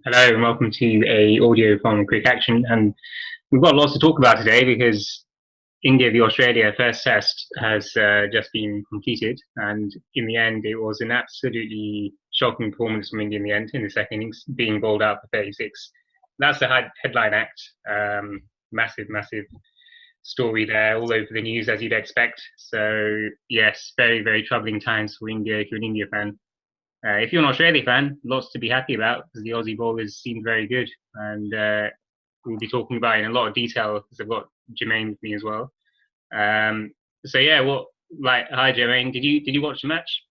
Hello and welcome to a audio from Quick Action. And we've got lots to talk about today because India v Australia first test has just been completed, and in the end, it was an absolutely shocking performance from India in the end in the second innings, being bowled out for 36. That's the headline act. Massive, massive story there, all over the news as you'd expect. So yes, very, very troubling times for India if you're an India fan. If you're an Australia fan, lots to be happy about because the Aussie bowlers seem very good, and we'll be talking about it in a lot of detail because I've got Jermaine with me as well. So yeah, hi Jermaine, did you watch the match?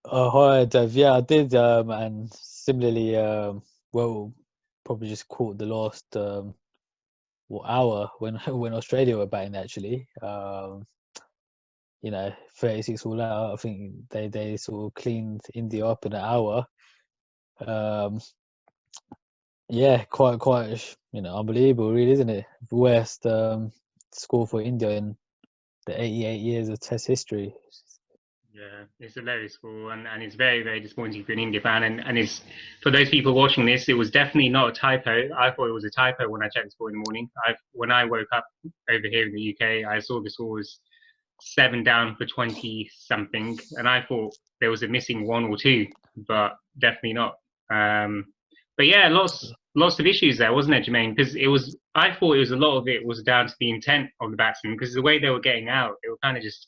Oh, hi, Dev. Yeah, I did. And similarly, well, probably just caught the last hour when when Australia were batting. Actually, 36 all out. I think they sort of cleaned India up in an hour. Um, yeah, quite unbelievable, really, isn't it? Worst score for India in the 88 years of Test history. Yeah, it's a low score, and it's very, very disappointing for an India fan. And it's for those people watching this, it was definitely not a typo. I thought it was a typo when I checked the score in the morning. When I woke up over here in the UK, I saw the score was 7 down for 20 something, and I thought there was a missing one or two, but definitely not. But yeah, lots of issues there, wasn't it, Jermaine? Because I thought it was a lot of it was down to the intent of the batsmen, because the way they were getting out, they were kind of just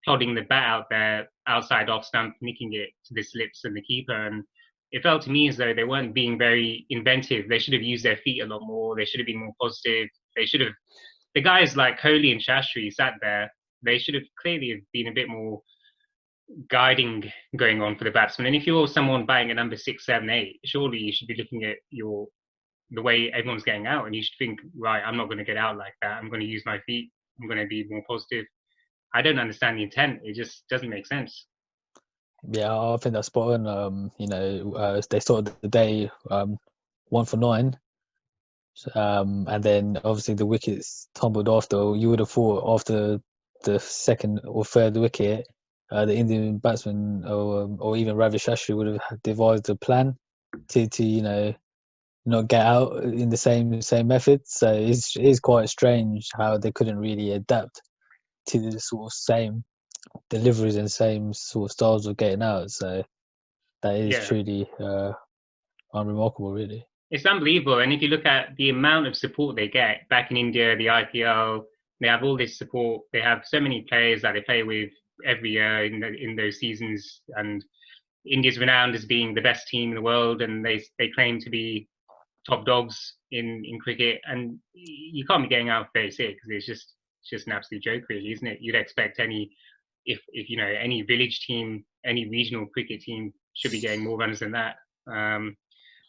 plodding the bat out there, outside off stump, nicking it to the slips and the keeper. And it felt to me as though they weren't being very inventive. They should have used their feet a lot more. They should have been more positive. They should have, the guys like Kohli and Shastri sat there. They should have clearly have been a bit more guiding going on for the batsman. And if you're someone batting at number 6, 7, 8, surely you should be looking at the way everyone's getting out, and you should think, right, I'm not going to get out like that. I'm going to use my feet. I'm going to be more positive. I don't understand the intent. It just doesn't make sense. Yeah, I think that's spot on. They started the day 1 for 9, and then obviously the wickets tumbled after. You would have thought after the second or third wicket, the Indian batsman or even Ravi Shastri would have devised a plan to not get out in the same method. So it is quite strange how they couldn't really adapt to the sort of same deliveries and same sort of styles of getting out. So that is Yeah, truly unremarkable, really. it's unbelievable. And if you look at the amount of support they get back in India, the IPL, they have all this support. They have so many players that they play with every year in those seasons. And India's renowned as being the best team in the world, and they claim to be top dogs in cricket. And you can't be getting out of 36 because it's just an absolute joke, really, isn't it? You'd expect if any village team, any regional cricket team should be getting more runs than that. Um,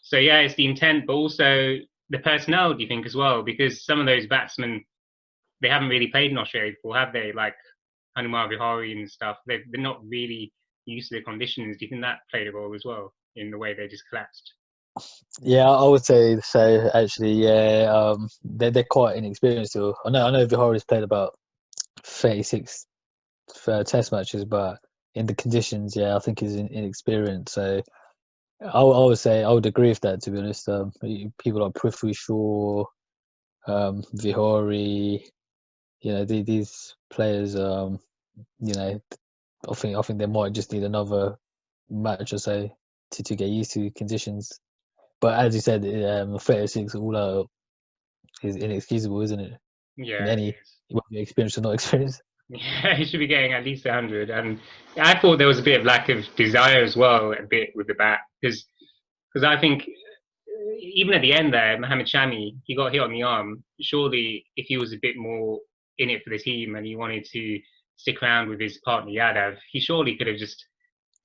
so yeah, it's the intent, but also the personnel. Do you think as well? Because some of those batsmen, they haven't really played in Australia before, have they? Like Hanuma Vihari and stuff. They're not really used to the conditions. Do you think that played a role as well in the way they just collapsed? Yeah, I would say so. Actually, yeah, they're quite inexperienced still. I know Vihari's played about 36 Test matches, but in the conditions, yeah, I think he's inexperienced. So I would say I would agree with that. To be honest, people like Prithvi Shaw, Vihari, these players, I think they might just need another match or so to get used to conditions. But as you said, 36 all out is inexcusable, isn't it? In Yeah, it any, is. whether you're experienced or not experienced. Yeah, he should be getting at least 100. And I thought there was a bit of lack of desire as well, a bit with the bat, because I think even at the end there, Mohammed Shami, he got hit on the arm. Surely, if he was a bit more in it for the team and he wanted to stick around with his partner Yadav, he surely could have just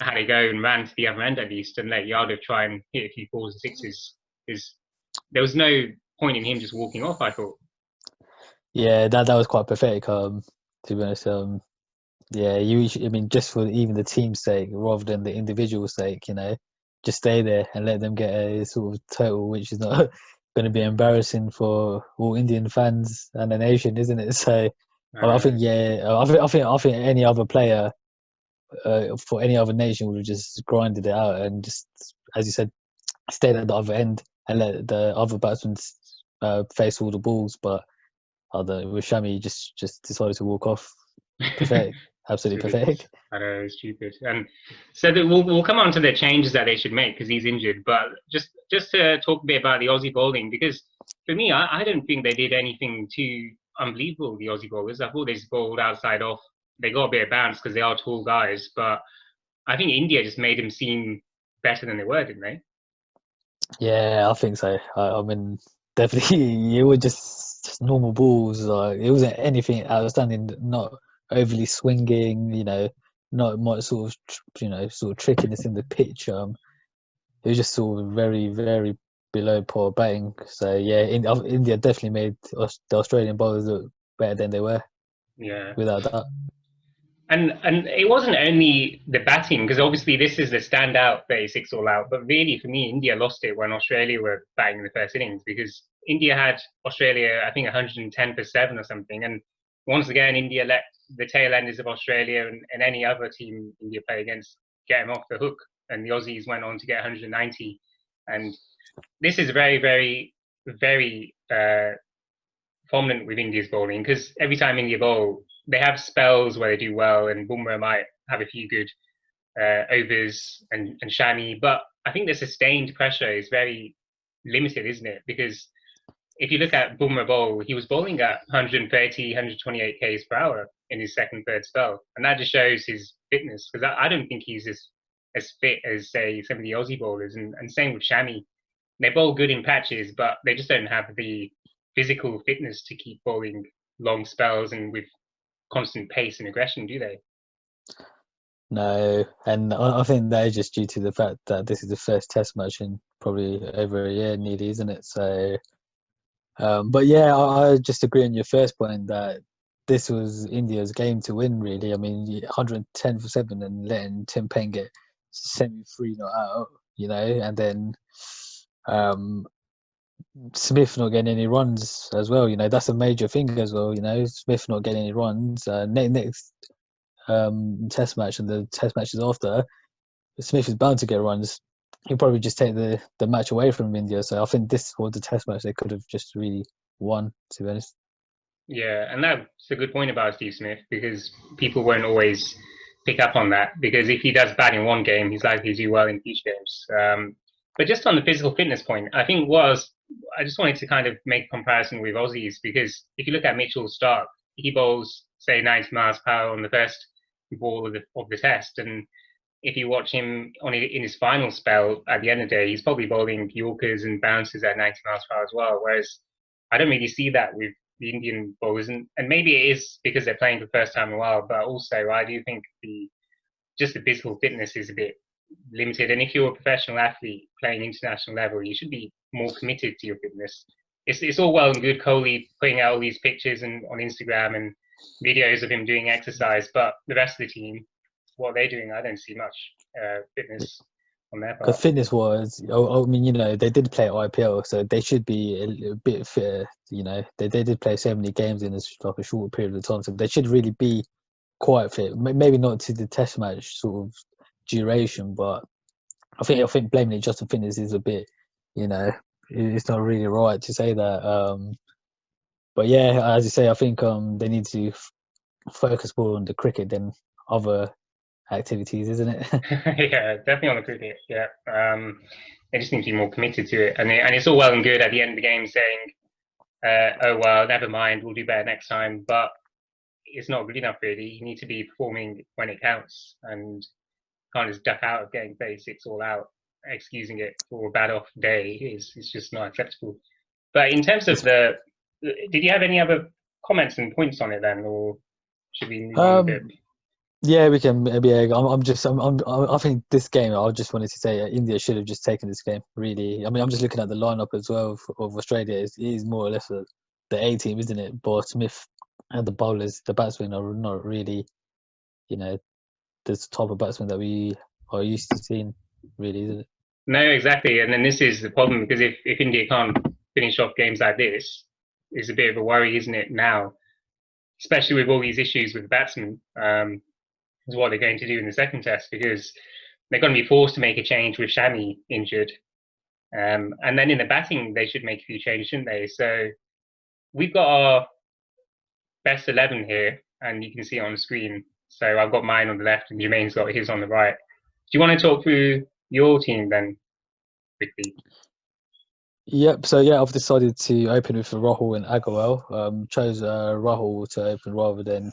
had a go and ran to the other end at least and let Yadav try and hit a few fours and sixes. Because there was no point in him just walking off, I thought. Yeah, that was quite pathetic. To be honest, yeah, I mean, just for even the team's sake, rather than the individual sake, just stay there and let them get a sort of total, which is not going to be embarrassing for all Indian fans and the nation, isn't it? So, I Uh, think, yeah, I think any other player for any other nation would have just grinded it out and just, as you said, stayed at the other end and let the other batsmen face all the balls. But with Shami, just decided to walk off. Pathetic, absolutely It's ridiculous. pathetic. I know, it's stupid. And so we'll come on to the changes that they should make because he's injured. But just to talk a bit about the Aussie bowling, because for me, I don't think they did anything too unbelievable. The Aussie bowlers, I thought they just bowled outside off. They got a bit of bounce because they are tall guys, but I think India just made them seem better than they were, didn't they? Yeah, I think so. I mean, definitely, it was just normal balls. Like it wasn't anything outstanding. Not overly swinging. Not much sort of sort of trickiness in the pitch. It was just sort of very, very below par batting. So yeah, India definitely made the Australian bowlers look better than they were, Yeah. without that. And it wasn't only the batting, because obviously this is the standout 36 all out, but really for me, India lost it when Australia were batting in the first innings because India had Australia, I think, 110 for 7 or something. And once again, India let the tail enders of Australia and any other team India play against get them off the hook. And the Aussies went on to get 190. And this is very, very, very prominent with India's bowling because every time India bowl, they have spells where they do well, and Bumrah might have a few good overs and Shami, but I think the sustained pressure is very limited, isn't it? Because if you look at Bumrah bowl, he was bowling at 130, 128 k's per hour in his second, third spell, and that just shows his fitness. Because I don't think he's as fit as say some of the Aussie bowlers, and same with Shami. They bowl good in patches, but they just don't have the physical fitness to keep bowling long spells and with constant pace and aggression, do they? No, and I think that is just due to the fact that this is the first Test match in probably over a year, nearly, isn't it? So, but yeah, I just agree on your first point that this was India's game to win. Really, I mean, 110 for 7 and letting Tim Payne get semi-free not out, and then um, Smith not getting any runs as well. That's a major thing as well. Smith not getting any runs. Next Test match and the Test matches after, Smith is bound to get runs. He'll probably just take the match away from India. So I think this was the Test match they could have just really won, to be honest. Yeah, and that's a good point about Steve Smith because people won't always pick up on that because if he does bad in one game, he's likely to do well in future games. But just on the physical fitness point, I think I just wanted to kind of make a comparison with Aussies because if you look at Mitchell Stark, he bowls say 90 miles per hour on the first ball of the test, and if you watch him in his final spell at the end of the day, he's probably bowling Yorkers and bounces at 90 miles per hour as well. Whereas I don't really see that with the Indian bowlers, and maybe it is because they're playing for the first time in a while. But also, I do think just the physical fitness is a bit limited. And if you're a professional athlete playing international level, you should be more committed to your fitness. It's all well and good Kohli putting out all these pictures and on Instagram and videos of him doing exercise, but the rest of the team, what are they doing? I don't see much fitness on their Because part. fitness was, I mean, they did play IPL, so they should be a bit fitter. They did play so many games in like a short period of time, so they should really be quite fit. Maybe not to the Test match sort of duration, but I think blaming it just on fitness is a bit, it's not really right to say that. But yeah, as you say, I think they need to focus more on the cricket than other activities, isn't it? Yeah, definitely on the cricket. Yeah, they just need to be more committed to it, and it's all well and good at the end of the game saying, "Oh well, never mind, we'll do better next time," but it's not good enough really. You need to be performing when it counts, and can't just duck out of getting 36 all out. Excusing it for a bad off day is just not acceptable. But in terms of It's, did you have any other comments and points on it then, or should we move on a bit? um, yeah, we can. Yeah, I think this game. I just wanted to say India should have just taken this game. Really, I mean, I'm just looking at the lineup as well of Australia. It is more or less the A team, isn't it? But Smith and the bowlers, the batsmen are not really, you know, the type of batsmen that we are used to seeing. Really, isn't it? No, exactly. And then this is the problem because if India can't finish off games like this, it's a bit of a worry, isn't it, now? Especially with all these issues with the batsmen, is what they're going to do in the second test because they're going to be forced to make a change with Shami injured. And then in the batting, they should make a few changes, shouldn't they? So we've got our best 11 here, and you can see it on the screen. So I've got mine on the left, and Jermaine's got his on the right. Do you want to talk through your team then, quickly? Yep. So yeah, I've decided to open with Rahul and Agarwal. Chose Rahul to open rather than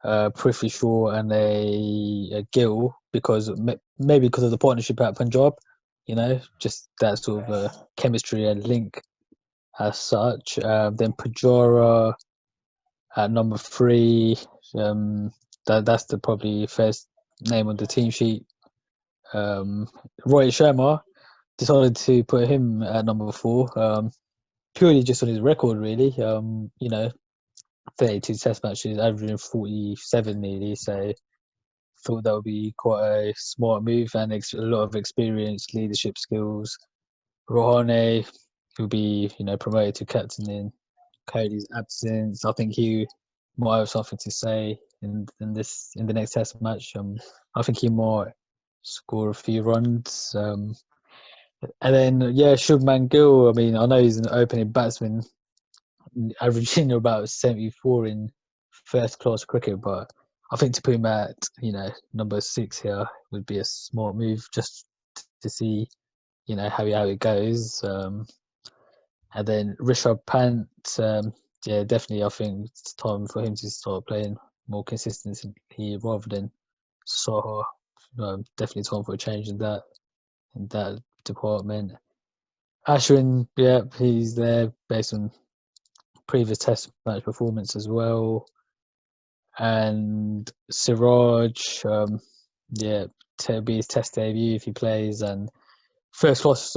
Prithvi Shaw and a Gill because maybe because of the partnership at Punjab, just that sort of chemistry and link as such. Then Pujara at number 3. That's the probably first name on the team sheet. Rohit Sharma, decided to put him at number 4, purely just on his record, really. 32 test matches, averaging 47 nearly. So thought that would be quite a smart move and a lot of experience, leadership skills. Rohane, who'll be promoted to captain in Cody's absence. I think he might have something to say in the next test match. I think he might score a few runs. And then Shubman Gill. I mean, I know he's an opening batsman, averaging about 74 in first class cricket, but I think to put him at number 6 here would be a smart move just to see how it goes. And then Rishabh Pant, definitely I think it's time for him to start playing more consistently rather than Saha. Definitely time for a change in that department. Ashwin, he's there based on previous test match performance as well. And Siraj, to be his test debut if he plays, and first class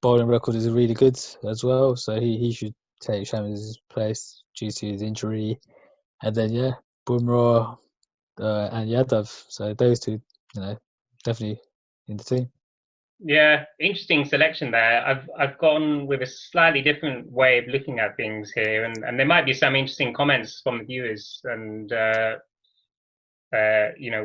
bowling record is really good as well. So he should take Shami's place due to his injury. And then Bumrah and Yadav. So those two, definitely in the team. Yeah, interesting selection there. I've gone with a slightly different way of looking at things here, and there might be some interesting comments from the viewers and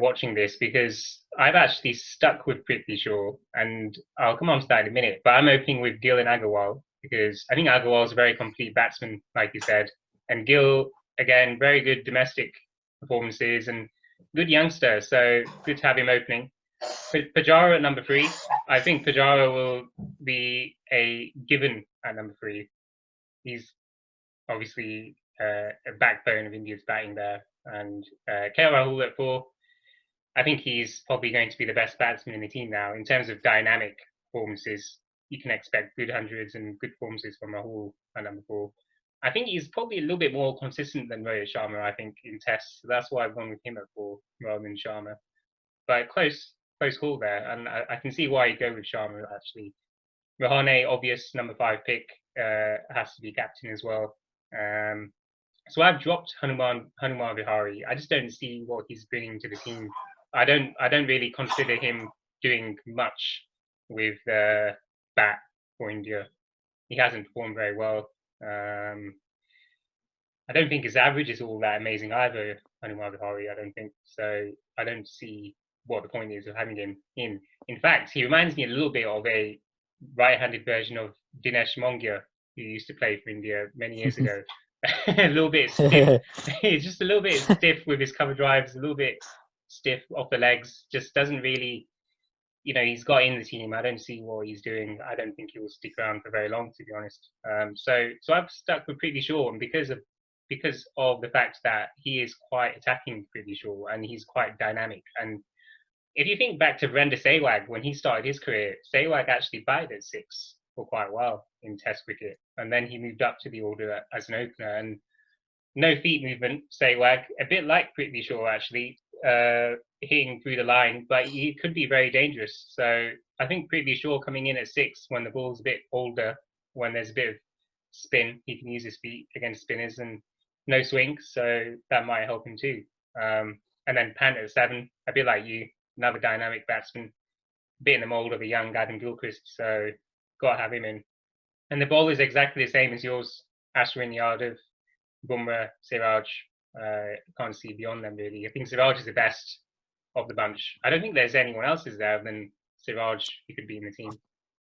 watching this, because I've actually stuck with Prithvi Shaw, and I'll come on to that in a minute. But I'm opening with Gill and Agarwal because I think Agarwal's a very complete batsman, like you said, and Gill again very good domestic performances and good youngster, so good to have him opening. Pujara at number 3. I think Pujara will be a given at number 3. He's obviously a backbone of India's batting there. And KL Rahul at 4. I think he's probably going to be the best batsman in the team now. In terms of dynamic performances, you can expect good hundreds and good performances from Rahul at number 4. I think he's probably a little bit more consistent than Rohit Sharma, I think, in tests. So that's why I've gone with him at 4 rather than Sharma. But close call there, and I can see why you go with Sharma actually. Rahane, obvious number 5 pick, has to be captain as well. So I've dropped Hanuman Vihari. I just don't see what he's bringing to the team. I don't really consider him doing much with the bat for India. He hasn't performed very well. I don't think his average is all that amazing either, Hanuman Vihari. I don't think so. I don't see what the point is of having him in. In fact, he reminds me a little bit of a right-handed version of Dinesh Mongia, who used to play for India many years ago. A little bit stiff. He's just a little bit stiff with his cover drives, a little bit stiff off the legs. Just doesn't really, he's got in the team. I don't see what he's doing. I don't think he will stick around for very long, to be honest. So I've stuck with Prithvi Shaw, and because of the fact that he is quite attacking Prithvi Shaw and he's quite dynamic. And if you think back to Virender Sehwag, when he started his career, Sehwag actually batted at 6 for quite a while in Test cricket, and then he moved up to the order as an opener. And no feet movement, Sehwag, a bit like Prithvi Shaw actually, hitting through the line, but he could be very dangerous. So I think Prithvi Shaw coming in at 6 when the ball's a bit older, when there's a bit of spin, he can use his feet against spinners, and no swing, so that might help him too. And then Pant at 7, a bit like you, another dynamic batsman, a bit in the mould of a young Adam Gilchrist, so got to have him in. And the ball is exactly the same as yours, Ashwin, Yadav, Bumrah, Siraj. Can't see beyond them really. I think Siraj is the best of the bunch. I don't think there's anyone else is there than Siraj who could be in the team.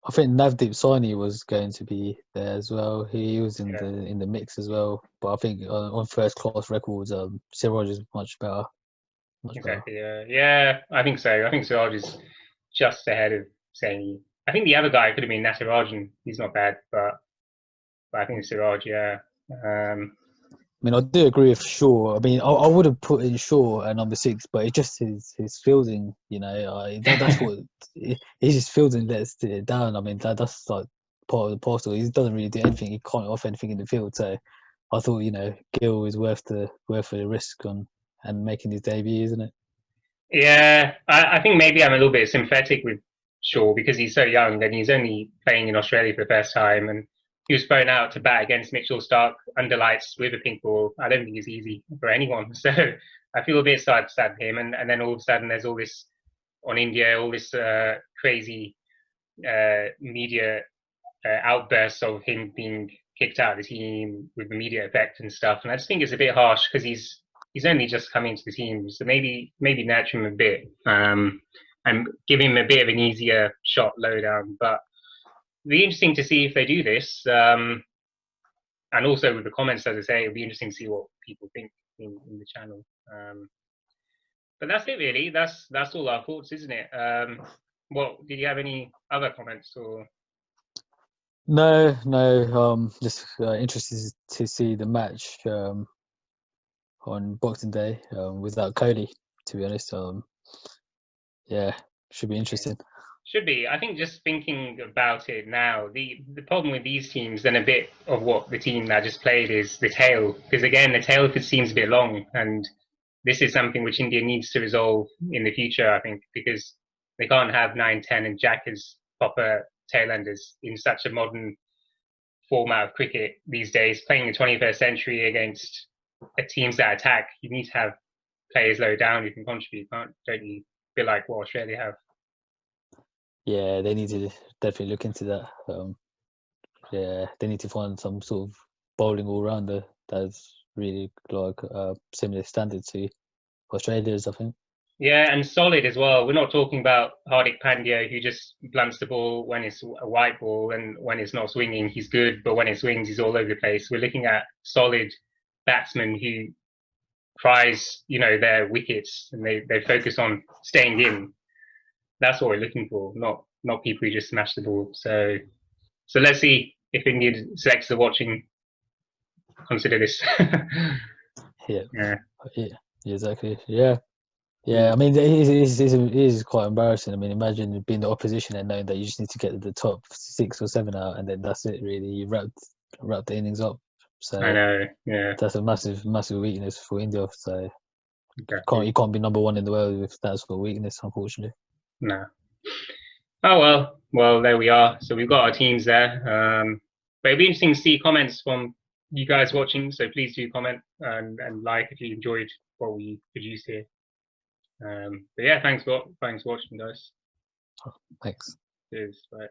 I think Navdeep Saini was going to be there as well. He was Yeah, in the mix as well. But I think on first class records, Siraj is much better, much better. exactly. Yeah, I think so. I think Siraj is just ahead of Saini. I think the other guy could have been Natarajan. He's not bad, but I think it's Siraj. Yeah. Um, I mean, I do agree with Shaw. I mean, I would have put in Shaw at number 6, but it's just his fielding. You know, that's what his fielding lets it down. I mean, that's like part of the parcel. He doesn't really do anything. He can't offer anything in the field. So I thought, Gill is worth the risk on and making his debut, isn't it? Yeah, I think maybe I'm a little bit sympathetic with Shaw because he's so young and he's only playing in Australia for the first time, and he was thrown out to bat against Mitchell Stark under lights with a pink ball. I don't think it's easy for anyone. So I feel a bit sad for him. And then all of a sudden there's all this on India, all this crazy media outbursts of him being kicked out of the team with the media effect and stuff. And I just think it's a bit harsh because he's only just come into the team, so maybe nurture him a bit and give him a bit of an easier shot low down. But it'll be interesting to see if they do this. And also with the comments, as I say, it'll be interesting to see what people think in the channel. But that's it, really. That's all our thoughts, isn't it? What did you have any other comments or? No, no. Just interested to see the match on Boxing Day without Cody. To be honest, yeah, should be interesting. Should be. I think just thinking about it now, the problem with these teams and a bit of what the team that just played is the tail. Because again, the tail seems a bit long, and this is something which India needs to resolve in the future, I think, because they can't have 9, 10 and Jack as proper tailenders in such a modern format of cricket these days. Playing in the 21st century against teams that attack, you need to have players low down who can contribute, don't you? Be like what Australia have. Yeah, they need to definitely look into that. Yeah, they need to find some sort of bowling all rounder that's really like similar standard to Australia's, I think. Yeah, and solid as well. We're not talking about Hardik Pandya who just blunts the ball when it's a white ball, and when it's not swinging, he's good, but when it swings, he's all over the place. We're looking at solid batsmen who prize, their wickets, and they focus on staying in. That's what we're looking for, not people who just smash the ball. So let's see if Indian selectors are watching. Consider this. Yeah, Yeah. yeah, exactly. Yeah. Yeah, I mean, it is quite embarrassing. I mean, imagine being the opposition and knowing that you just need to get the top 6 or 7 out, and then that's it. Really, you wrap the innings up. I So know. Yeah. that's a massive weakness for India. So Exactly. you can't be number 1 in the world if that's for weakness, unfortunately. No. Oh well, there we are. So we've got our teams there. But it'd be interesting to see comments from you guys watching. So please do comment and like if you enjoyed what we produced here. But yeah, thanks for watching, guys. Thanks. Cheers. Bye.